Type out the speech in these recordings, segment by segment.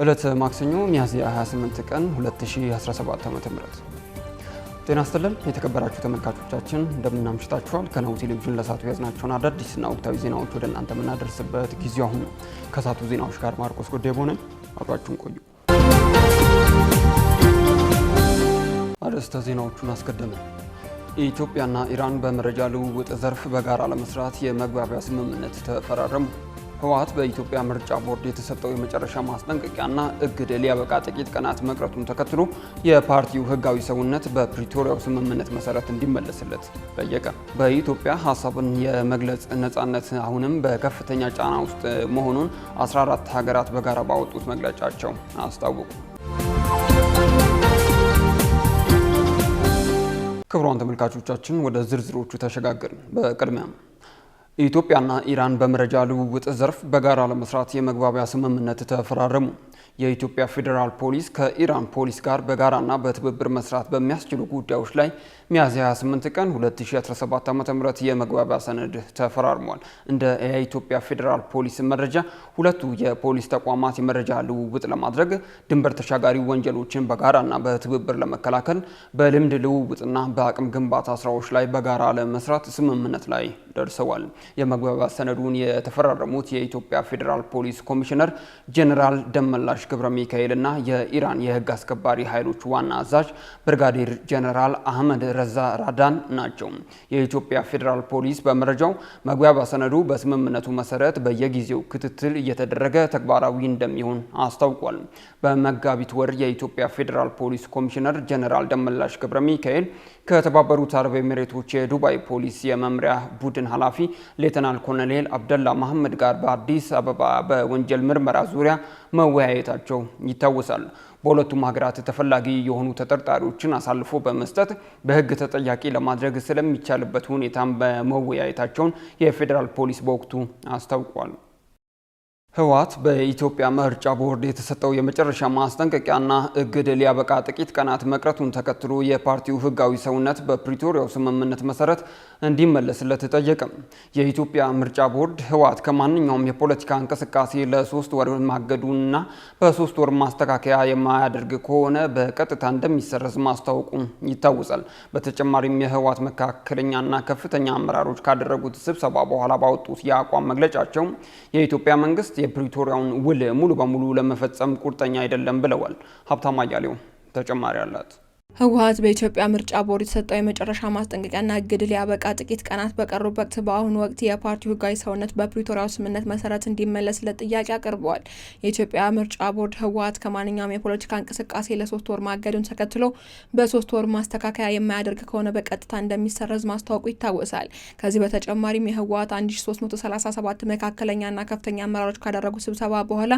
ዕለተ ማክሰኞ ሚያዝያ 28 ቀን 2017 ዓ.ም ጤና ይስጥልን የተከበራችሁ ተመልካቾቻችን እንደምን አምሽታችኋል። ከናሁ ቴሌቪዥን ለሳቱ ያዝናቸውን አዳዲስና ወቅታዊ ዜናዎች ወደ እናንተ የምናደርስበት ጊዜው አሁን ነው። ከሳቱ ዜናዎች ጋር ማርቆስ ጎዴቦ ነኝ። አብራችሁን ቆዩ። አርዕስተ ዜናዎቹን አስቀድመን ኢትዮጵያና ኢራን በመረጃ ልውውጥ ዘርፍ በጋራ ለመስራት የመግባቢያ ስምምነት ተፈራረሙ። ህወሓት በኢትዮጵያ ምርጫ ቦርድ የተሰጠው የመጨረሻ ማስጠንቀቂያና እግድ ሊያበቃ ጥቂት ቀናት መቅረቱን ተከትሎ የፓርቲው ህጋዊ ሰውነት በፕሪቶሪያው ስምምነት መሰረት እንዲመለስለት ጠየቀ። በኢትዮጵያ ሀሳብን የመግለጽ ነጻነት አሁንም በከፍተኛ ጫና ውስጥ መሆኑን 14 ሀገራት በጋራ ባወጡት መግለጫቸው አስታወቁ። ክቡራን ተመልካቾቻችን ወደ ዝርዝሮቹ ተሸጋገርን። በቅድሚያም ኢትዮጵያና ኢራን በመረጃ ልውውጥ ዘርፍ በጋራ ለመስራት የመግባቢያ ስምምነት ተፈራረሙ። የኢትዮጵያ ፌዴራል ፖሊስ ከኢራን ፖሊስ ጋር በጋራና በትብብር መስራት በሚያስችሉ ጉዳዮች ላይ ሚያዝያ 28 ቀን 2017 ዓ.ም የመግባቢያ ሰነድ ተፈራርሟል። እንደ የኢትዮጵያ ፌዴራል ፖሊስ መረጃ ሁለቱ የፖሊስ ተቋማት የመረጃ ልውውጥ ለማድረግ ድንበር ተሻጋሪ ወንጀሎችን በጋራና በትብብር ለመከላከል በልምድ ልውውጥና በአቅም ግንባታ ስራዎች ላይ በጋራ ለመስራት ስምምነት ላይ ደርሰዋል። የመግባቢያ ሰነዱን የተፈራረሙት የኢትዮጵያ ፌዴራል ፖሊስ ኮሚሽነር ጄኔራል ደመላሽ ገብረ ሚካኤል እና የኢራን የህግ አስከባሪ ኃይሎች ዋና አዛዥ ብርጋዴር ጄኔራል አህመድ ረዛ ራዳን ናቸው። የኢትዮጵያ ፌዴራል ፖሊስ በመረጃው መግባቢያ ሰነዱ በስምምነቱ መሰረት በየጊዜው ክትትል እየተደረገ ተግባራዊ እንደሚሆን አስታውቋል። በመጋቢት ወር የኢትዮጵያ ፌዴራል ፖሊስ ኮሚሽነር ጄኔራል ደመላሽ ገብረ ሚካኤል ከተባበሩት አረብ ኤሚሬቶች የዱባይ ፖሊስ የመምሪያ ቡድን ኃላፊ ሌተናል ኮሎኔል አብደላ መሐመድ ጋር በአዲስ አበባ በወንጀል ምርመራ ዙሪያ መወያየታቸው ይታወሳል። በሁለቱም ሀገራት ተፈላጊ የሆኑ ተጠርጣሪዎችን አሳልፎ በመስጠት በህግ ተጠያቂ ለማድረግ ስለሚቻልበት ሁኔታም በመወያየታቸውን የፌዴራል ፖሊስ በወቅቱ አስታውቋል። ህወሓት በኢትዮጵያ ምርጫ ቦርድ የተሰጠው የመጨረሻ ማስጠንቀቂያና እግድ ሊያበቃ ጥቂት ቀናት መቅረቱን ተከትሎ የፓርቲው ህጋዊ ሰውነት በፕሪቶሪያው ስምምነት መሰረት እንዲመለስለት ጠየቀ። የኢትዮጵያ ምርጫ ቦርድ ህወሓት ከማንኛውም የፖለቲካ እንቅስቃሴ ለ3 ወር ማገዱንና በ3 ወር ማስተካከያ የማያደርግ ከሆነ በቀጥታ እንደሚሰረዝ ማስታወቁ ይታወሳል። በተጨማሪም የህወሓት መካከለኛና ከፍተኛ አመራሮች ካደረጉት ስብሰባ በኋላ ባወጡት የአቋም መግለጫቸው የኢትዮጵያ መንግስት የፕሪቶሪያውን ውል ሙሉ በሙሉ ለመፈጸም ቁርጠኛ አይደለም ብለዋል። ሀብታም አያሌው ተጨማሪ አላት። ህወሓት በኢትዮጵያ ምርጫ ቦርድ የተሰጠው የመጨረሻ ማስጠንቀቂያና እግድ ሊያበቃ ጥቂት ቀናት በቀሩበት በአሁኑ ወቅት የፓርቲው ህጋዊ ሰውነት በፕሪቶሪያው ስምምነት መሰረት እንዲመለስለት ጥያቄ አቅርበዋል። የኢትዮጵያ ምርጫ ቦርድ ህወሓት ከማንኛውም የፖለቲካ እንቅስቃሴ ለ3 ወር ማገዱን ተከትሎ በ3 ወር ማስተካከያ የማያደርግ ከሆነ በቀጥታ እንደሚሰረዝ ማስታወቁ ይታወሳል። ከዚህ በተጨማሪም የህወሓት 1337 መካከለኛና ከፍተኛ አመራሮች ካደረጉ ስብሰባ በኋላ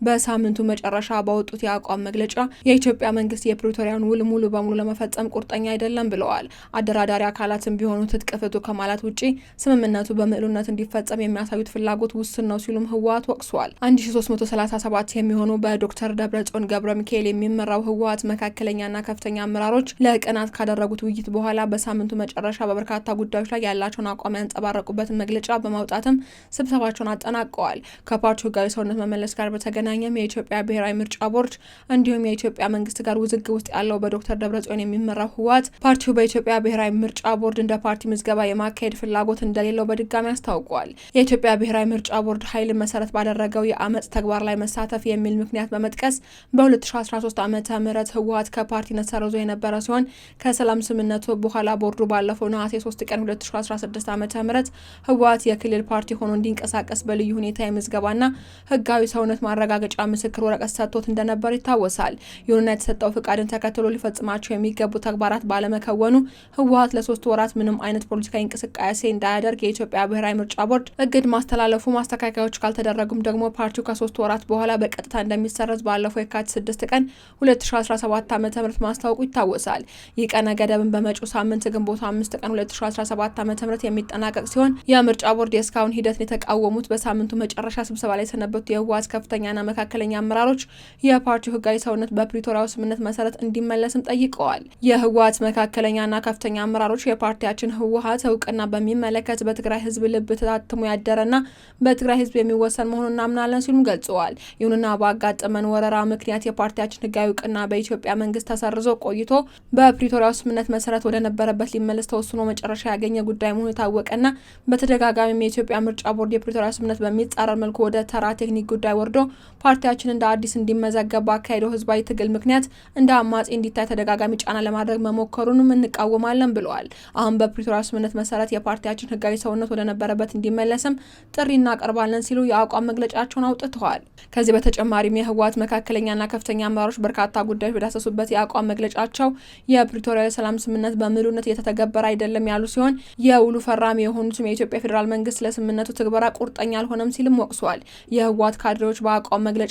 በሳምንቱ መጨረሻ ባወጡት የአቋም መግለጫ የኢትዮጵያ መንግስት የፕሪቶሪያውን ውል ሙሉ በሙሉ ለመፈጸም ቁርጠኛ አይደለም ብለዋል። አደራዳሪ አካላትም ቢሆኑ ትጥቅ ፍቱ ከማለት ውጪ ስምምነቱ በምዕሉነት እንዲፈጸም የሚያሳዩት ፍላጎት ውስን ነው ሲሉም ህወሓት ወቅሷል። 1337 የሚሆኑ በዶክተር ደብረጽዮን ገብረ ሚካኤል የሚመራው ህወሓት መካከለኛና ከፍተኛ አመራሮች ለቀናት ካደረጉት ውይይት በኋላ በሳምንቱ መጨረሻ በበርካታ ጉዳዮች ላይ ያላቸውን አቋም ያንጸባረቁበትን መግለጫ በማውጣትም ስብሰባቸውን አጠናቀዋል። ከፓርቲው ህጋዊ ሰውነት መመለስ ጋር በተገናኘም የኢትዮጵያ ብሔራዊ ምርጫ ቦርድ እንዲሁም የኢትዮጵያ መንግስት ጋር ውዝግብ ውስጥ ያለው በዶክተር ደብረጽዮን የሚመራው ህወሓት ፓርቲው በኢትዮጵያ ብሔራዊ ምርጫ ቦርድ እንደ ፓርቲ ምዝገባ የማካሄድ ፍላጎት እንደሌለው በድጋሚ አስታውቋል። የኢትዮጵያ ብሔራዊ ምርጫ ቦርድ ኃይልን መሰረት ባደረገው የአመጽ ተግባር ላይ መሳተፍ የሚል ምክንያት በመጥቀስ በ2013 ዓመተ ምህረት ህወሓት ከፓርቲነት ሰረዞ የነበረ ሲሆን ከሰላም ስምምነቱ በኋላ ቦርዱ ባለፈው ነሐሴ 3 ቀን 2016 ዓመተ ምህረት ህወሓት የክልል ፓርቲ ሆኖ እንዲንቀሳቀስ በልዩ ሁኔታ የምዝገባና ህጋዊ ሰውነት ማረጋገጫ ምስክር ወረቀት ሰጥቶት እንደነበር ይታወሳል። ይሁንና የተሰጠው ፍቃድን ተከትሎ ሊፈጽማቸው የሚገቡ ተግባራት ባለመከወኑ ህወሓት ለ3 ወራት ምንም አይነት ፖለቲካዊ እንቅስቃሴ እንዳያደርግ የኢትዮጵያ ብሔራዊ ምርጫ ቦርድ እግድ ማስተላለፉ፣ ማስተካከያዎች ካልተደረጉም ደግሞ ፓርቲው ከ3 ወራት በኋላ በቀጥታ እንደሚሰረዝ ባለፈው የካቲት 6 ቀን 2017 ዓ.ም ማስታወቁ ይታወሳል። ይህ ቀነ ገደብን በመጪው ሳምንት ግንቦት 5 ቀን 2017 ዓ.ም የሚጠናቀቅ ሲሆን የምርጫ ቦርድ የእስካሁን ሂደትን የተቃወሙት በሳምንቱ መጨረሻ ስብሰባ ላይ የሰነበቱ የህወሓት ከፍተኛና መካከለኛ አመራሮች የፓርቲው ህጋዊ ሰውነት በፕሪቶሪያው ስምምነት መሰረት እንዲመለስም ጠይቀዋል። ጠይቀዋል። የህወሓት መካከለኛና ከፍተኛ አመራሮች የፓርቲያችን ህወሓት እውቅና በሚመለከት በትግራይ ህዝብ ልብ ተታትሞ ያደረና በትግራይ ህዝብ የሚወሰን መሆኑን እናምናለን ሲሉም ገልጸዋል። ይሁንና ባጋጠመን ወረራ ምክንያት የፓርቲያችን ህጋዊ እውቅና በኢትዮጵያ መንግስት ተሰርዞ ቆይቶ በፕሪቶሪያው ስምምነት መሰረት ወደ ነበረበት ሊመለስ ተወስኖ መጨረሻ ያገኘ ጉዳይ መሆኑ የታወቀና በተደጋጋሚ የኢትዮጵያ ምርጫ ቦርድ የፕሪቶሪያ ስምምነት በሚጻረር መልኩ ወደ ተራ ቴክኒክ ጉዳይ ወርዶ ፓርቲያችን እንደ አዲስ እንዲመዘገብ ባካሄደው ህዝባዊ ትግል ምክንያት እንደ አማጺ እንዲታይ ተደጋጋሚ ጫና ለማድረግ መሞከሩንም እንቃወማለን ብለዋል። አሁን በፕሪቶሪያ ስምምነት መሰረት የፓርቲያችን ህጋዊ ሰውነት ወደ ነበረበት እንዲመለስም ጥሪ እናቀርባለን ሲሉ የአቋም መግለጫቸውን አውጥተዋል። ከዚህ በተጨማሪም የህወሓት መካከለኛና ከፍተኛ አመራሮች በርካታ ጉዳዮች በዳሰሱበት የአቋም መግለጫቸው የፕሪቶሪያ የሰላም ስምምነት በሙሉነት እየተተገበረ አይደለም ያሉ ሲሆን የውሉ ፈራሚ የሆኑትም የኢትዮጵያ ፌዴራል መንግስት ለስምምነቱ ትግበራ ቁርጠኛ አልሆነም ሲልም ወቅሷል። የህወሓት ካድሬዎች በአቋም መግለጫቸው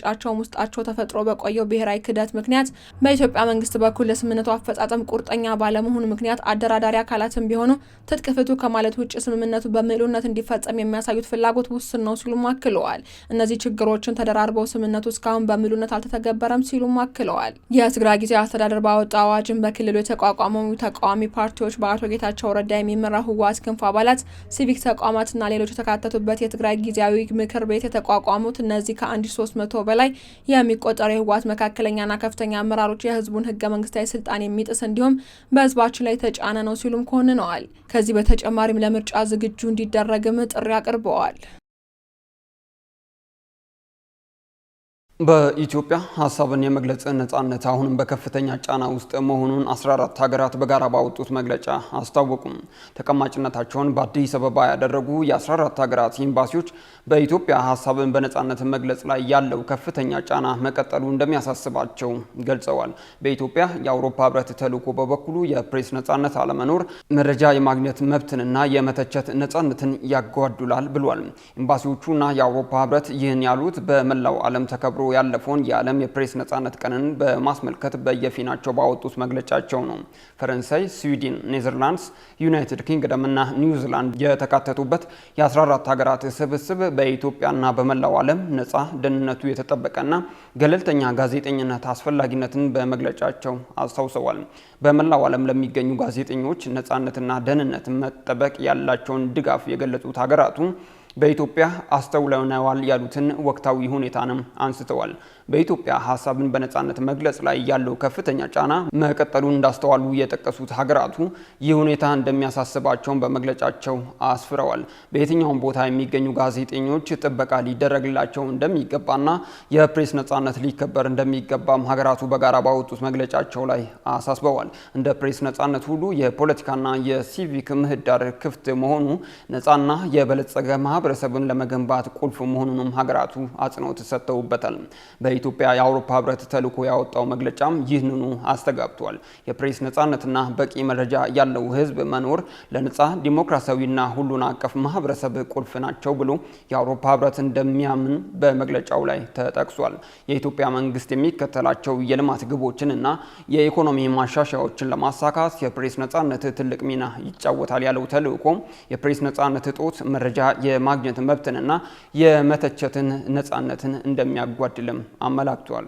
ውስጣቸው ተፈጥሮ በቆየው ብሔራዊ ክህደት ምክንያት በኢትዮጵያ መንግስት በኩል ለስምምነቱ አፈጻጸም ቁርጠኛ ባለመሆኑ ምክንያት አደራዳሪ አካላትም ቢሆኑ ትጥቅ ፍቱ ከማለት ውጭ ስምምነቱ በሙሉነት እንዲፈጸም የሚያሳዩት ፍላጎት ውስን ነው ሲሉም አክለዋል። እነዚህ ችግሮችን ተደራርበው ስምምነቱ እስካሁን በሙሉነት አልተተገበረም ሲሉም አክለዋል። የትግራይ ጊዜያዊ አስተዳደር ባወጣው አዋጅን በክልሉ የተቋቋመው ተቃዋሚ ፓርቲዎች በአቶ ጌታቸው ረዳ የሚመራው ህወሓት ክንፍ አባላት፣ ሲቪክ ተቋማትና ሌሎች የተካተቱበት የትግራይ ጊዜያዊ ምክር ቤት የተቋቋሙት እነዚህ ከ1300 በላይ የሚቆጠሩ የህወሓት መካከለኛና ከፍተኛ አመራሮች የህዝቡን ህገ መንግስታዊ ስልጣን የሚጥስ እንዲሁም በህዝባችን ላይ የተጫነ ነው ሲሉም ኮንነዋል። ከዚህ በተጨማሪም ለምርጫ ዝግጁ እንዲደረግም ጥሪ አቅርበዋል። በኢትዮጵያ ሀሳብን የመግለጽ ነጻነት አሁንም በከፍተኛ ጫና ውስጥ መሆኑን 14 ሀገራት በጋራ ባወጡት መግለጫ አስታወቁም። ተቀማጭነታቸውን በአዲስ አበባ ያደረጉ የ14 ሀገራት ኤምባሲዎች በኢትዮጵያ ሀሳብን በነጻነት መግለጽ ላይ ያለው ከፍተኛ ጫና መቀጠሉ እንደሚያሳስባቸው ገልጸዋል። በኢትዮጵያ የአውሮፓ ህብረት ተልዕኮ በበኩሉ የፕሬስ ነጻነት አለመኖር መረጃ የማግኘት መብትንና የመተቸት ነጻነትን ያጓዱላል ብሏል። ኤምባሲዎቹና የአውሮፓ ህብረት ይህን ያሉት በመላው ዓለም ተከብሮ ያለፈውን የዓለም የፕሬስ ነጻነት ቀንን በማስመልከት በየፊናቸው ባወጡት መግለጫቸው ነው። ፈረንሳይ፣ ስዊድን፣ ኔዘርላንድስ፣ ዩናይትድ ኪንግደም እና ኒውዚላንድ የተካተቱበት የ14 ሀገራት ስብስብ በኢትዮጵያና በመላው ዓለም ነጻ፣ ደህንነቱ የተጠበቀና ገለልተኛ ጋዜጠኝነት አስፈላጊነትን በመግለጫቸው አስታውሰዋል። በመላው ዓለም ለሚገኙ ጋዜጠኞች ነጻነትና ደህንነት መጠበቅ ያላቸውን ድጋፍ የገለጹት ሀገራቱ በኢትዮጵያ አስተውለናል ያሉትን ወቅታዊ ሁኔታንም አንስተዋል። በኢትዮጵያ ሀሳብን በነጻነት መግለጽ ላይ ያለው ከፍተኛ ጫና መቀጠሉን እንዳስተዋሉ የጠቀሱት ሀገራቱ ይህ ሁኔታ እንደሚያሳስባቸውን በመግለጫቸው አስፍረዋል። በየትኛውም ቦታ የሚገኙ ጋዜጠኞች ጥበቃ ሊደረግላቸው እንደሚገባና የፕሬስ ነጻነት ሊከበር እንደሚገባም ሀገራቱ በጋራ ባወጡት መግለጫቸው ላይ አሳስበዋል። እንደ ፕሬስ ነጻነት ሁሉ የፖለቲካና የሲቪክ ምህዳር ክፍት መሆኑ ነጻና የበለጸገ ማህበረሰብን ለመገንባት ቁልፍ መሆኑንም ሀገራቱ አጽንኦት ሰጥተውበታል። በኢትዮጵያ የአውሮፓ ህብረት ተልዕኮ ያወጣው መግለጫም ይህንኑ አስተጋብቷል። የፕሬስ ነጻነትና በቂ መረጃ ያለው ህዝብ መኖር ለነጻ ዲሞክራሲያዊና ሁሉን አቀፍ ማህበረሰብ ቁልፍ ናቸው ብሎ የአውሮፓ ህብረት እንደሚያምን በመግለጫው ላይ ተጠቅሷል። የኢትዮጵያ መንግስት የሚከተላቸው የልማት ግቦችንና የኢኮኖሚ ማሻሻያዎችን ለማሳካት የፕሬስ ነጻነት ትልቅ ሚና ይጫወታል ያለው ተልዕኮ የፕሬስ ነጻነት እጦት መረጃ የማግኘት መብትንና የመተቸትን ነጻነትን እንደሚያጓድልም አመላክቷል።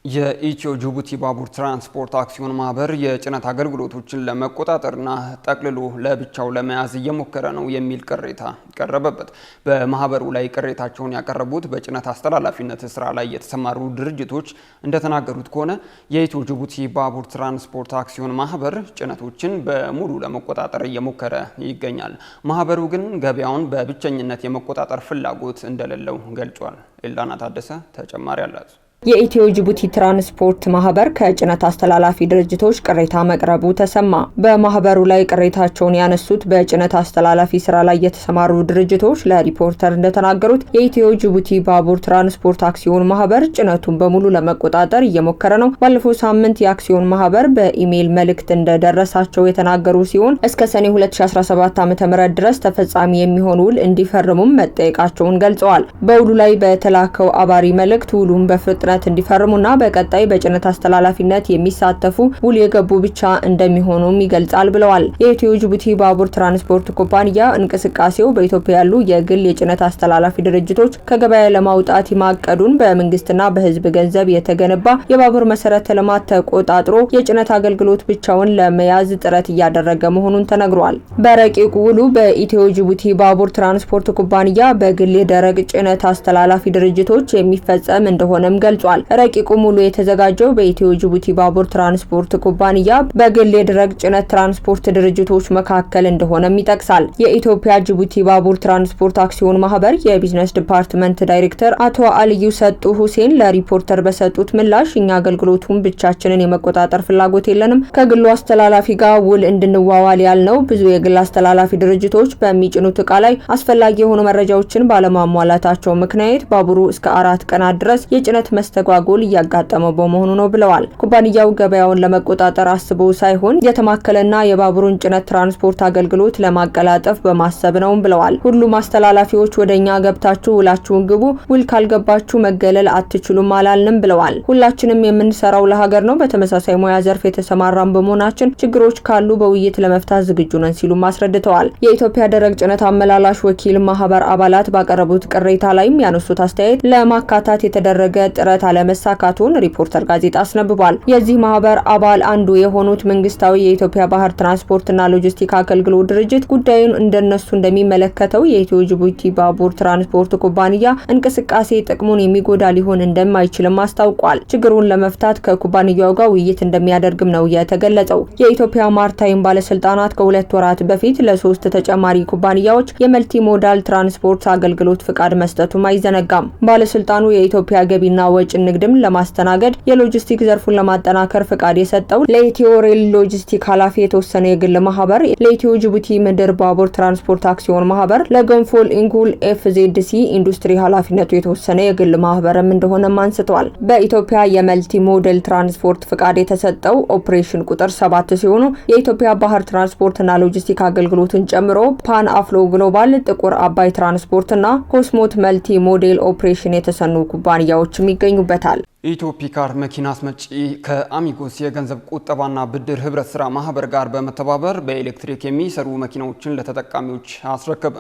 የኢትዮ ጅቡቲ ባቡር ትራንስፖርት አክሲዮን ማህበር የጭነት አገልግሎቶችን ለመቆጣጠርና ጠቅልሎ ለብቻው ለመያዝ እየሞከረ ነው የሚል ቅሬታ ቀረበበት። በማህበሩ ላይ ቅሬታቸውን ያቀረቡት በጭነት አስተላላፊነት ስራ ላይ የተሰማሩ ድርጅቶች እንደተናገሩት ከሆነ የኢትዮ ጅቡቲ ባቡር ትራንስፖርት አክሲዮን ማህበር ጭነቶችን በሙሉ ለመቆጣጠር እየሞከረ ይገኛል። ማህበሩ ግን ገበያውን በብቸኝነት የመቆጣጠር ፍላጎት እንደሌለው ገልጿል። ኤልዳና ታደሰ ተጨማሪ አላት። የኢትዮ ጅቡቲ ትራንስፖርት ማህበር ከጭነት አስተላላፊ ድርጅቶች ቅሬታ መቅረቡ ተሰማ። በማህበሩ ላይ ቅሬታቸውን ያነሱት በጭነት አስተላላፊ ስራ ላይ የተሰማሩ ድርጅቶች ለሪፖርተር እንደተናገሩት የኢትዮ ጅቡቲ ባቡር ትራንስፖርት አክሲዮን ማህበር ጭነቱን በሙሉ ለመቆጣጠር እየሞከረ ነው። ባለፈው ሳምንት የአክሲዮን ማህበር በኢሜይል መልእክት እንደደረሳቸው የተናገሩ ሲሆን እስከ ሰኔ 2017 ዓ.ም ድረስ ተፈጻሚ የሚሆን ውል እንዲፈርሙም መጠየቃቸውን ገልጸዋል። በውሉ ላይ በተላከው አባሪ መልእክት ውሉን በፍጥነት ስምምነት እንዲፈርሙና በቀጣይ በጭነት አስተላላፊነት የሚሳተፉ ውል የገቡ ብቻ እንደሚሆኑም ይገልጻል ብለዋል። የኢትዮ ጅቡቲ ባቡር ትራንስፖርት ኩባንያ እንቅስቃሴው በኢትዮጵያ ያሉ የግል የጭነት አስተላላፊ ድርጅቶች ከገበያ ለማውጣት ማቀዱን በመንግስትና በህዝብ ገንዘብ የተገነባ የባቡር መሰረተ ልማት ተቆጣጥሮ የጭነት አገልግሎት ብቻውን ለመያዝ ጥረት እያደረገ መሆኑን ተነግሯል። በረቂቁ ውሉ በኢትዮ ጅቡቲ ባቡር ትራንስፖርት ኩባንያ በግል የደረቅ ጭነት አስተላላፊ ድርጅቶች የሚፈጸም እንደሆነም ገልጿል። ረቂቁ ሙሉ የተዘጋጀው በኢትዮ ጅቡቲ ባቡር ትራንስፖርት ኩባንያ በግል የደረቅ ጭነት ትራንስፖርት ድርጅቶች መካከል እንደሆነም ይጠቅሳል። የኢትዮጵያ ጅቡቲ ባቡር ትራንስፖርት አክሲዮን ማህበር የቢዝነስ ዲፓርትመንት ዳይሬክተር አቶ አልዩ ሰጡ ሁሴን ለሪፖርተር በሰጡት ምላሽ እኛ አገልግሎቱን ብቻችንን የመቆጣጠር ፍላጎት የለንም። ከግሉ አስተላላፊ ጋር ውል እንድንዋዋል ያልነው ብዙ የግል አስተላላፊ ድርጅቶች በሚጭኑት ዕቃ ላይ አስፈላጊ የሆኑ መረጃዎችን ባለማሟላታቸው ምክንያት ባቡሩ እስከ 4 ቀናት ድረስ የጭነት መስተጓጎል እያጋጠመው በመሆኑ ነው ብለዋል። ኩባንያው ገበያውን ለመቆጣጠር አስቦ ሳይሆን የተማከለና የባቡሩን ጭነት ትራንስፖርት አገልግሎት ለማቀላጠፍ በማሰብ ነው ብለዋል። ሁሉም አስተላላፊዎች ወደኛ ገብታችሁ ውላችሁን ግቡ፣ ውል ካልገባችሁ መገለል አትችሉም አላልንም ብለዋል። ሁላችንም የምንሰራው ለሀገር ነው። በተመሳሳይ ሙያ ዘርፍ የተሰማራን በመሆናችን ችግሮች ካሉ በውይይት ለመፍታት ዝግጁ ነን ሲሉ አስረድተዋል። የኢትዮጵያ ደረቅ ጭነት አመላላሽ ወኪል ማህበር አባላት ባቀረቡት ቅሬታ ላይም ያነሱት አስተያየት ለማካታት የተደረገ ጥረት አለመሳካቱን ሪፖርተር ጋዜጣ አስነብቧል። የዚህ ማህበር አባል አንዱ የሆኑት መንግስታዊ የኢትዮጵያ ባህር ትራንስፖርትና ሎጂስቲክ አገልግሎት ድርጅት ጉዳዩን እንደነሱ እንደሚመለከተው የኢትዮ ጅቡቲ ባቡር ትራንስፖርት ኩባንያ እንቅስቃሴ ጥቅሙን የሚጎዳ ሊሆን እንደማይችልም አስታውቋል። ችግሩን ለመፍታት ከኩባንያው ጋር ውይይት እንደሚያደርግም ነው የተገለጸው። የኢትዮጵያ ማርታይም ባለስልጣናት ከ2 ወራት በፊት ለ3 ተጨማሪ ኩባንያዎች የመልቲ ሞዳል ትራንስፖርት አገልግሎት ፍቃድ መስጠቱም አይዘነጋም። ባለስልጣኑ የኢትዮጵያ ገቢና ወጪ ንግድም ለማስተናገድ የሎጂስቲክ ዘርፉን ለማጠናከር ፍቃድ የሰጠው ለኢትዮ ሬል ሎጂስቲክ ኃላፊ የተወሰነ የግል ማህበር፣ ለኢትዮ ጅቡቲ ምድር ባቡር ትራንስፖርት አክሲዮን ማህበር፣ ለገንፎል ኢንጉል ኤፍዜድሲ ኢንዱስትሪ ኃላፊነቱ የተወሰነ የግል ማህበርም እንደሆነም አንስተዋል። በኢትዮጵያ የመልቲ ሞዴል ትራንስፖርት ፍቃድ የተሰጠው ኦፕሬሽን ቁጥር 7 ሲሆኑ የኢትዮጵያ ባህር ትራንስፖርትና ሎጂስቲክ አገልግሎትን ጨምሮ ፓን አፍሎ ግሎባል፣ ጥቁር አባይ ትራንስፖርትና ኮስሞት መልቲ ሞዴል ኦፕሬሽን የተሰኑ ኩባንያዎችም ይገኙበታል። ኢትዮፒካር መኪና አስመጪ ከአሚጎስ የገንዘብ ቁጠባና ብድር ህብረት ስራ ማህበር ጋር በመተባበር በኤሌክትሪክ የሚሰሩ መኪናዎችን ለተጠቃሚዎች አስረከበ።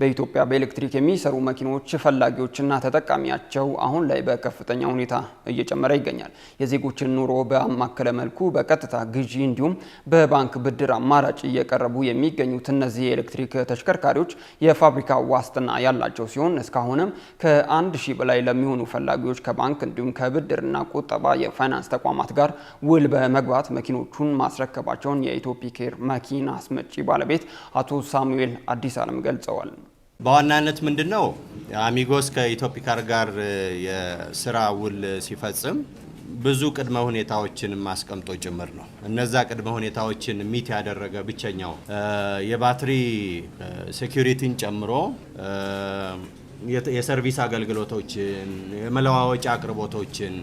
በኢትዮጵያ በኤሌክትሪክ የሚሰሩ መኪናዎች ፈላጊዎችና ተጠቃሚያቸው አሁን ላይ በከፍተኛ ሁኔታ እየጨመረ ይገኛል። የዜጎችን ኑሮ በአማከለ መልኩ በቀጥታ ግዢ እንዲሁም በባንክ ብድር አማራጭ እየቀረቡ የሚገኙት እነዚህ የኤሌክትሪክ ተሽከርካሪዎች የፋብሪካ ዋስትና ያላቸው ሲሆን እስካሁንም ከ1000 በላይ ለሚሆኑ ፈላጊዎች ከባንክ እንዲሁም ከብድር እና ቁጠባ የፋይናንስ ተቋማት ጋር ውል በመግባት መኪኖቹን ማስረከባቸውን የኢትዮፒካር መኪና አስመጪ ባለቤት አቶ ሳሙኤል አዲስ ዓለም ገልጸዋል። በዋናነት ምንድነው አሚጎስ ከኢትዮፒካር ጋር የስራ ውል ሲፈጽም ብዙ ቅድመ ሁኔታዎችን ማስቀምጦ ጭምር ነው። እነዛ ቅድመ ሁኔታዎችን ሚት ያደረገ ብቸኛው የባትሪ ሴኩሪቲን ጨምሮ የሰርቪስ አገልግሎቶችን፣ የመለዋወጫ አቅርቦቶችን፣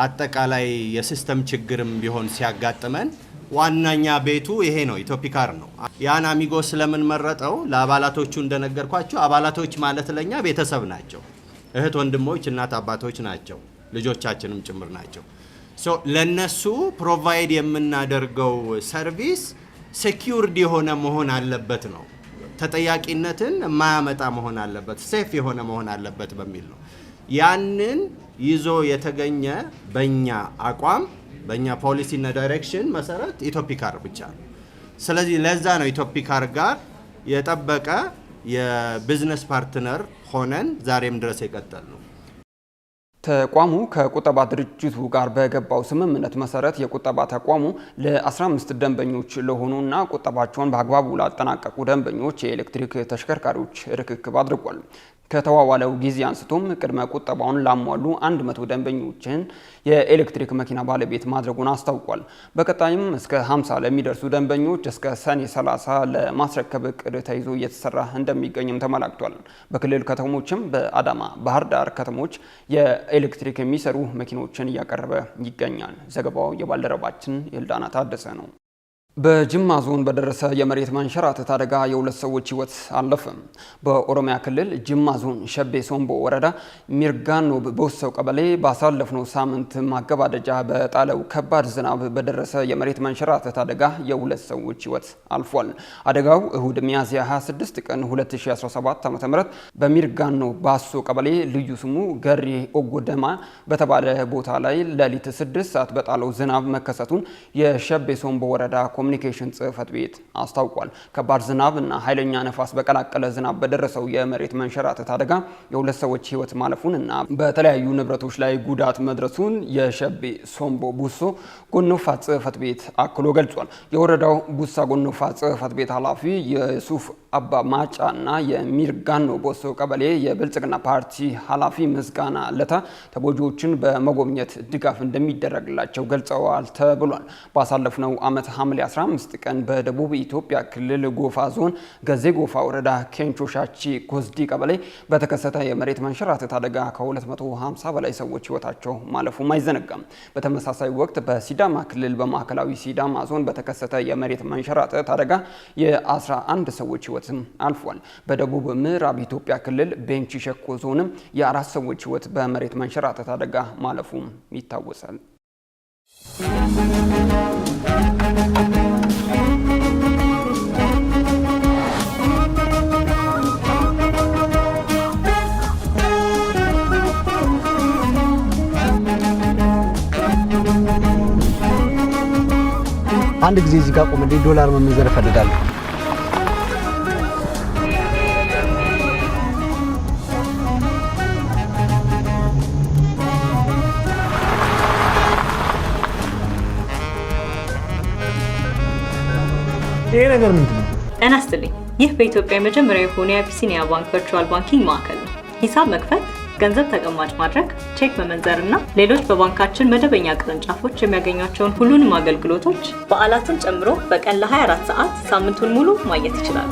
አጠቃላይ የሲስተም ችግርም ቢሆን ሲያጋጥመን ዋናኛ ቤቱ ይሄ ነው፣ ኢትዮፒካር ነው። ያን አሚጎስ ስለምን መረጠው? ለአባላቶቹ እንደነገርኳቸው አባላቶች ማለት ለኛ ቤተሰብ ናቸው። እህት ወንድሞች፣ እናት አባቶች ናቸው። ልጆቻችንም ጭምር ናቸው። ለነሱ ፕሮቫይድ የምናደርገው ሰርቪስ ሴኩርድ የሆነ መሆን አለበት ነው። ተጠያቂነትን የማያመጣ መሆን አለበት፣ ሴፍ የሆነ መሆን አለበት በሚል ነው። ያንን ይዞ የተገኘ በእኛ አቋም በእኛ ፖሊሲና ዳይሬክሽን መሰረት ኢትዮፒካር ብቻ ነው። ስለዚህ ለዛ ነው ኢትዮፒካር ጋር የጠበቀ የቢዝነስ ፓርትነር ሆነን ዛሬም ድረስ የቀጠል ነው። ተቋሙ ከቁጠባ ድርጅቱ ጋር በገባው ስምምነት መሰረት የቁጠባ ተቋሙ ለ15 ደንበኞች ለሆኑና ቁጠባቸውን በአግባቡ ላጠናቀቁ ደንበኞች የኤሌክትሪክ ተሽከርካሪዎች ርክክብ አድርጓል። ከተዋዋለው ጊዜ አንስቶም ቅድመ ቁጠባውን ላሟሉ 100 ደንበኞችን የኤሌክትሪክ መኪና ባለቤት ማድረጉን አስታውቋል። በቀጣይም እስከ 50 ለሚደርሱ ደንበኞች እስከ ሰኔ 30 ለማስረከብ እቅድ ተይዞ እየተሰራ እንደሚገኝም ተመላክቷል። በክልል ከተሞችም በአዳማ፣ ባህር ዳር ከተሞች የኤሌክትሪክ የሚሰሩ መኪኖችን እያቀረበ ይገኛል። ዘገባው የባልደረባችን ኤልዳና ታደሰ ነው። በጅማ ዞን በደረሰ የመሬት መንሸራተት አደጋ የሁለት ሰዎች ህይወት አለፈ። በኦሮሚያ ክልል ጅማ ዞን ሸቤ ሶምቦ ወረዳ ሚርጋኖ በወሰው ቀበሌ ባሳለፍነው ሳምንት ማገባደጃ በጣለው ከባድ ዝናብ በደረሰ የመሬት መንሸራተት አደጋ የሁለት ሰዎች ህይወት አልፏል። አደጋው እሁድ ሚያዝያ 26 ቀን 2017 ዓ.ም በሚርጋኖ ባሶ ቀበሌ ልዩ ስሙ ገሪ ኦጎደማ በተባለ ቦታ ላይ ሌሊት 6 ሰዓት በጣለው ዝናብ መከሰቱን የሸቤ ሶምቦ ወረዳ ኮሙኒኬሽን ጽህፈት ቤት አስታውቋል። ከባድ ዝናብ እና ኃይለኛ ነፋስ በቀላቀለ ዝናብ በደረሰው የመሬት መንሸራተት አደጋ የሁለት ሰዎች ህይወት ማለፉን እና በተለያዩ ንብረቶች ላይ ጉዳት መድረሱን የሸቤ ሶምቦ ቡሶ ጎኖፋ ጽህፈት ቤት አክሎ ገልጿል። የወረዳው ቡሳ ጎኖፋ ጽህፈት ቤት ኃላፊ የሱፍ አባ ማጫ እና የሚርጋኖ ቦሶ ቀበሌ የብልጽግና ፓርቲ ኃላፊ ምስጋና ለታ ተጎጂዎችን በመጎብኘት ድጋፍ እንደሚደረግላቸው ገልጸዋል ተብሏል። ባሳለፍነው ዓመት ሐምሌ 15 ቀን በደቡብ ኢትዮጵያ ክልል ጎፋ ዞን ገዜ ጎፋ ወረዳ ኬንቾ ሻቺ ጎዝዲ ቀበሌ በተከሰተ የመሬት መንሸራተት አደጋ ከ250 በላይ ሰዎች ህይወታቸው ማለፉም አይዘነጋም። በተመሳሳይ ወቅት በሲዳማ ክልል በማዕከላዊ ሲዳማ ዞን በተከሰተ የመሬት መንሸራተት አደጋ የ11 ሰዎች ህይወትም አልፏል። በደቡብ ምዕራብ ኢትዮጵያ ክልል ቤንች ሸኮ ዞንም የ4 ሰዎች ህይወት በመሬት መንሸራተት አደጋ ማለፉም ይታወሳል። አንድ ጊዜ እዚህ ጋር ቆም፣ ዶላር መመንዘር እፈልጋለሁ። ይሄ ነገር ምንድን ነው? ጤና ይስጥልኝ። ይህ በኢትዮጵያ የመጀመሪያው የሆነ የአቢሲኒያ ባንክ ቨርቹዋል ባንኪንግ ማዕከል ነው። ሂሳብ መክፈት፣ ገንዘብ ተቀማጭ ማድረግ፣ ቼክ መመንዘር እና ሌሎች በባንካችን መደበኛ ቅርንጫፎች የሚያገኟቸውን ሁሉንም አገልግሎቶች በዓላትን ጨምሮ በቀን ለ24 ሰዓት ሳምንቱን ሙሉ ማግኘት ይችላሉ።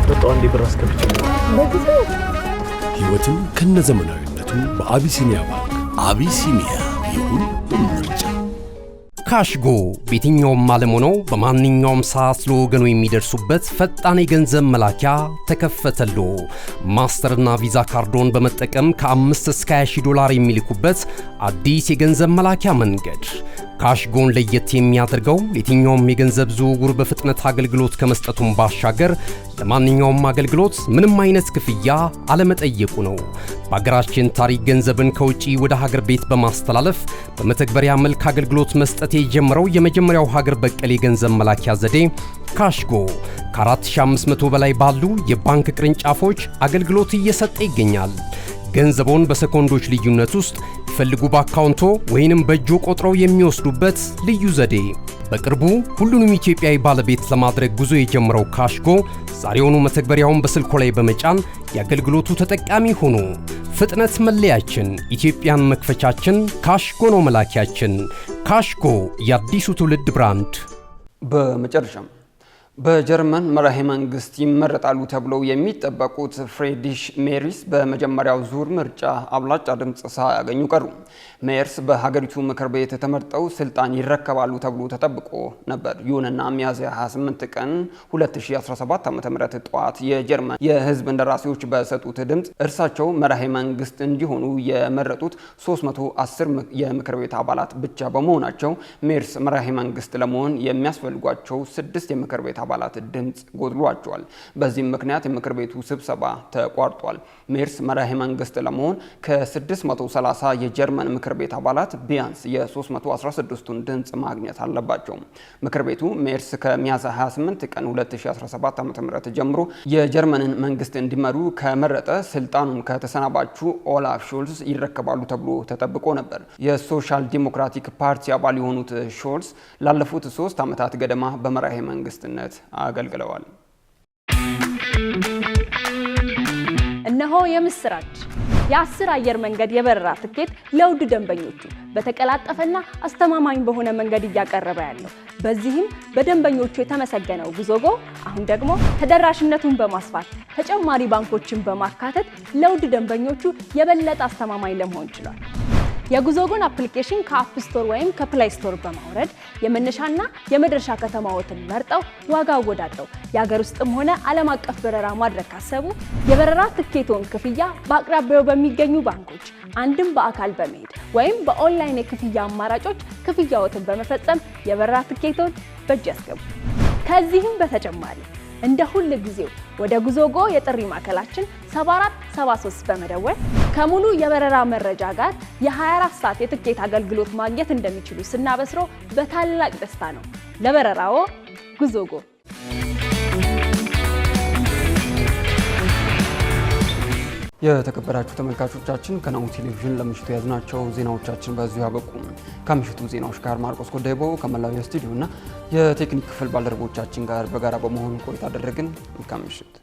በጣም እንደ ብር አስከፍቼ ህይወትን ከነዘመናዊነቱ በአቢሲኒያ ባንክ። አቢሲኒያ ይሁን ምርጫ። ካሽጎ በየትኛውም ዓለም ሆነው በማንኛውም ሰዓት ለወገኑ የሚደርሱበት ፈጣን የገንዘብ መላኪያ ተከፈተሎ። ማስተርና ቪዛ ካርዶን በመጠቀም ከ5 እስከ 20 ዶላር የሚልኩበት አዲስ የገንዘብ መላኪያ መንገድ። ካሽጎን ለየት የሚያደርገው የትኛውም የገንዘብ ዝውውር በፍጥነት አገልግሎት ከመስጠቱም ባሻገር ለማንኛውም አገልግሎት ምንም አይነት ክፍያ አለመጠየቁ ነው። በሀገራችን ታሪክ ገንዘብን ከውጪ ወደ ሀገር ቤት በማስተላለፍ በመተግበሪያ መልክ አገልግሎት መስጠት የጀመረው የመጀመሪያው ሀገር በቀል የገንዘብ መላኪያ ዘዴ ካሽጎ ከ4500 በላይ ባሉ የባንክ ቅርንጫፎች አገልግሎት እየሰጠ ይገኛል። ገንዘቦን በሰኮንዶች ልዩነት ውስጥ ይፈልጉ በአካውንቶ ወይንም በእጆ ቆጥረው የሚወስዱበት ልዩ ዘዴ። በቅርቡ ሁሉንም ኢትዮጵያዊ ባለቤት ለማድረግ ጉዞ የጀመረው ካሽጎ ዛሬውኑ መተግበሪያውን በስልኮ ላይ በመጫን የአገልግሎቱ ተጠቃሚ ሆኑ። ፍጥነት መለያችን፣ ኢትዮጵያን መክፈቻችን፣ ካሽጎ ነው መላኪያችን። ካሽጎ የአዲሱ ትውልድ ብራንድ። በመጨረሻም በጀርመን መራሄ መንግስት ይመረጣሉ ተብለው የሚጠበቁት ፍሬድሪሽ ሜርስ በመጀመሪያው ዙር ምርጫ አብላጫ ድምጽ ሳያገኙ ቀሩ። ሜርስ በሀገሪቱ ምክር ቤት ተመርጠው ስልጣን ይረከባሉ ተብሎ ተጠብቆ ነበር። ይሁንና ሚያዝያ 28 ቀን 2017 ዓ.ም ጠዋት የጀርመን የህዝብ እንደራሴዎች በሰጡት ድምጽ እርሳቸው መራሄ መንግስት እንዲሆኑ የመረጡት 310 የምክር ቤት አባላት ብቻ በመሆናቸው ሜርስ መራሄ መንግስት ለመሆን የሚያስፈልጓቸው 6 የምክር ቤት አባላት ድምጽ ጎድሏቸዋል። በዚህም ምክንያት የምክር ቤቱ ስብሰባ ተቋርጧል። ሜርስ መራሄ መንግስት ለመሆን ከ630 የጀርመን ምክር ቤት አባላት ቢያንስ የ316ቱን ድምጽ ማግኘት አለባቸው። ምክር ቤቱ ሜርስ ከሚያዝያ 28 ቀን 2017 ዓ.ም ጀምሮ የጀርመንን መንግስት እንዲመሩ ከመረጠ ስልጣኑን ከተሰናባቹ ኦላፍ ሾልስ ይረከባሉ ተብሎ ተጠብቆ ነበር። የሶሻል ዲሞክራቲክ ፓርቲ አባል የሆኑት ሾልስ ላለፉት 3 ዓመታት ገደማ በመራሄ መንግስትነት አገልግለዋል። እነሆ የምስራች! የ10 አየር መንገድ የበረራ ትኬት ለውድ ደንበኞቹ በተቀላጠፈና አስተማማኝ በሆነ መንገድ እያቀረበ ያለው። በዚህም በደንበኞቹ የተመሰገነው ጉዞጎ አሁን ደግሞ ተደራሽነቱን በማስፋት ተጨማሪ ባንኮችን በማካተት ለውድ ደንበኞቹ የበለጠ አስተማማኝ ለመሆን ችሏል። የጉዞጎን አፕሊኬሽን ከአፕ ስቶር ወይም ከፕላይ ስቶር በማውረድ የመነሻና የመድረሻ ከተማዎትን መርጠው ዋጋ አወዳድረው የሀገር ውስጥም ሆነ ዓለም አቀፍ በረራ ማድረግ ካሰቡ የበረራ ትኬቶን ክፍያ በአቅራቢያው በሚገኙ ባንኮች አንድም በአካል በመሄድ ወይም በኦንላይን የክፍያ አማራጮች ክፍያዎትን በመፈጸም የበረራ ትኬቶን በእጅ ያስገቡ። ከዚህም በተጨማሪ እንደ ሁል ጊዜው ወደ ጉዞጎ የጥሪ ማዕከላችን 7473 በመደወል ከሙሉ የበረራ መረጃ ጋር የ24 ሰዓት የትኬት አገልግሎት ማግኘት እንደሚችሉ ስናበስሮ በታላቅ ደስታ ነው። ለበረራዎ ጉዞጎ። የተከበራችሁ ተመልካቾቻችን ከናሁ ቴሌቪዥን ለምሽቱ ያዝናቸው ዜናዎቻችን በዚሁ ያበቁ። ከምሽቱ ዜናዎች ጋር ማርቆስ ኮዴቦ ከመላው የስቱዲዮና የቴክኒክ ክፍል ባልደረቦቻችን ጋር በጋራ በመሆን ቆይታ አደረግን። መልካም ምሽት።